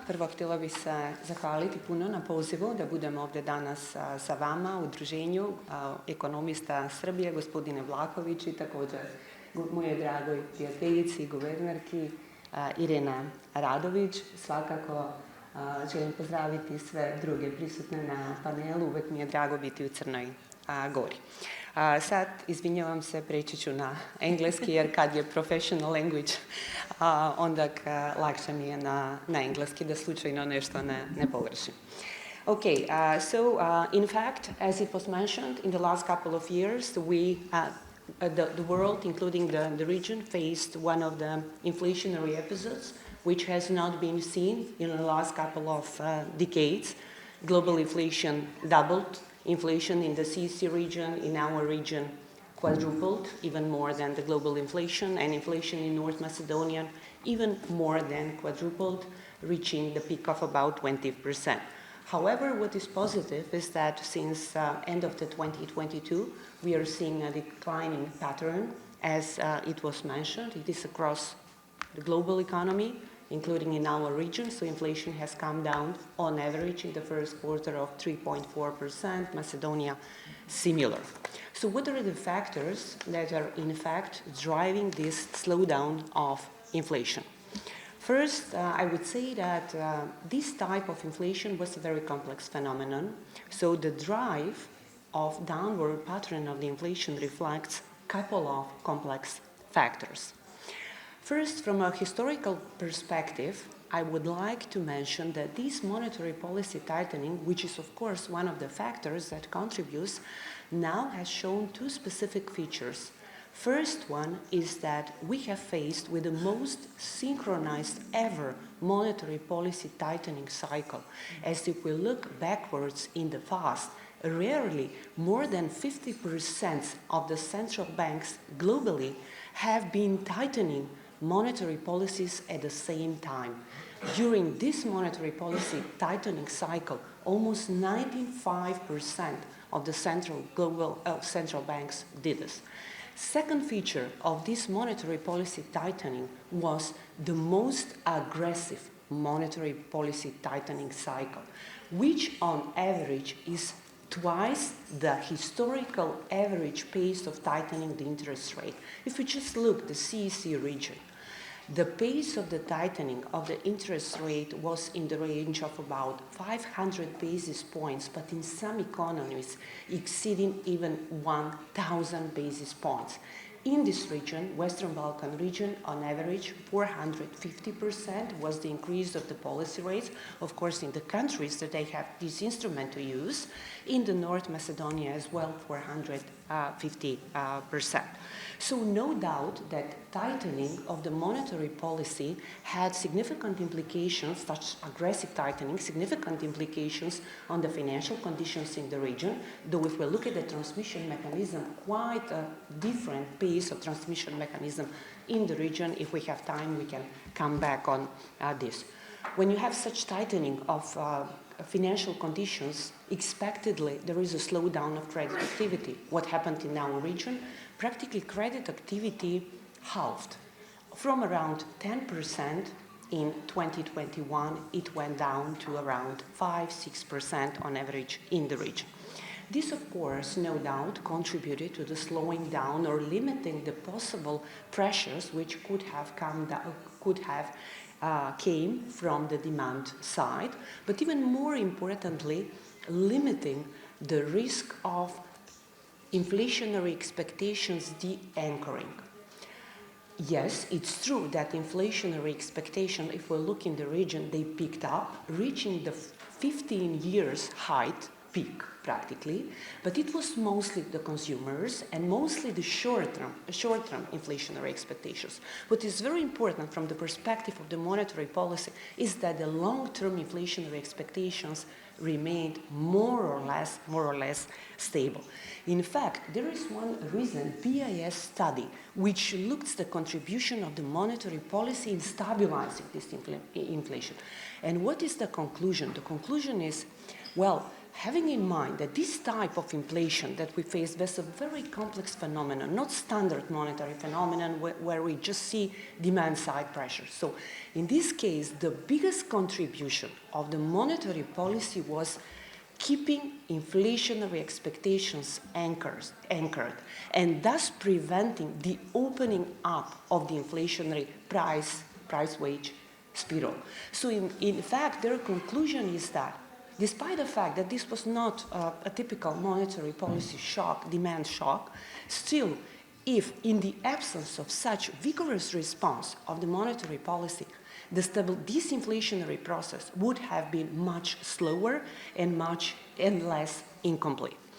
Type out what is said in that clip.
Prvo htjela bih se zahvaliti puno na pozivu da budem ovdje danas sa vama u druženju ekonomista Srbije, gospodine Vlahović, i također moje dragoj prijateljici, guvernerki Irena Radović. Svakako želim pozdraviti sve druge prisutne na panelu. Uvijek mi je drago biti u Crnoj Gori. Sad, izvinjavam se, preći ću na engleski, jer kad je professional language, onda lakše mi je na engleski, da slučajno nešto ne pogrešim. Okay, in fact, as it was mentioned, in the last couple of years, the world, including the region, faced one of the inflationary episodes, which has not been seen in the last couple of decades. Global inflation doubled. Inflation in the CEC region, in our region, quadrupled, even more than the global inflation, and inflation in North Macedonia even more than quadrupled, reaching the peak of about 20%. However, what is positive is that since end of the 2022, we are seeing a declining pattern, as it was mentioned. It is across the global economy, including in our region, so inflation has come down on average in the first quarter of 3.4%, Macedonia similar. So what are the factors that are in fact driving this slowdown of inflation? First, I would say that this type of inflation was a very complex phenomenon, so the drive of downward pattern of the inflation reflects a couple of complex factors. First, from a historical perspective, I would like to mention that this monetary policy tightening, which is of course one of the factors that contributes, now has shown two specific features. First one is that we have faced with the most synchronized ever monetary policy tightening cycle. As if we look backwards in the past, rarely more than 50% of the central banks globally have been tightening monetary policies at the same time. During this monetary policy tightening cycle, almost 95% of the central banks did this. Second feature of this monetary policy tightening was the most aggressive monetary policy tightening cycle, which on average is twice the historical average pace of tightening the interest rate. If we just look at the CEC region, the pace of the tightening of the interest rate was in the range of about 500 basis points, but in some economies exceeding even 1,000 basis points. In this region, Western Balkan region, on average, 450% was the increase of the policy rates. Of course, in the countries that they have this instrument to use, in the North Macedonia as well, 450%. So no doubt that tightening of the monetary policy had significant implications, such aggressive tightening, significant implications on the financial conditions in the region, though if we look at the transmission mechanism, quite a different pace of transmission mechanism in the region. If we have time, we can come back on this. When you have such tightening of financial conditions, expectedly there is a slowdown of credit activity. What happened in our region? Practically credit activity halved. From around 10% in 2021, it went down to around 5-6% on average in the region. This, of course, no doubt contributed to the slowing down or limiting the possible pressures which could have came from the demand side, but even more importantly, limiting the risk of inflationary expectations de-anchoring. Yes, it's true that inflationary expectation, if we look in the region, they picked up, reaching the 15 years height peak practically, but it was mostly the consumers and mostly the short-term inflationary expectations. What is very important from the perspective of the monetary policy is that the long-term inflationary expectations remained more or less stable. In fact, there is one recent BIS study which looks at the contribution of the monetary policy in stabilizing this inflation. And what is the conclusion? The conclusion is, well, having in mind that this type of inflation that we face was a very complex phenomenon, not standard monetary phenomenon where we just see demand side pressure. So in this case, the biggest contribution of the monetary policy was keeping inflationary expectations anchored, and thus preventing the opening up of the inflationary price-wage spiral. So in fact, their conclusion is that despite the fact that this was not a typical monetary policy shock, demand shock, still, if in the absence of such vigorous response of the monetary policy, the disinflationary process would have been much slower and less incomplete.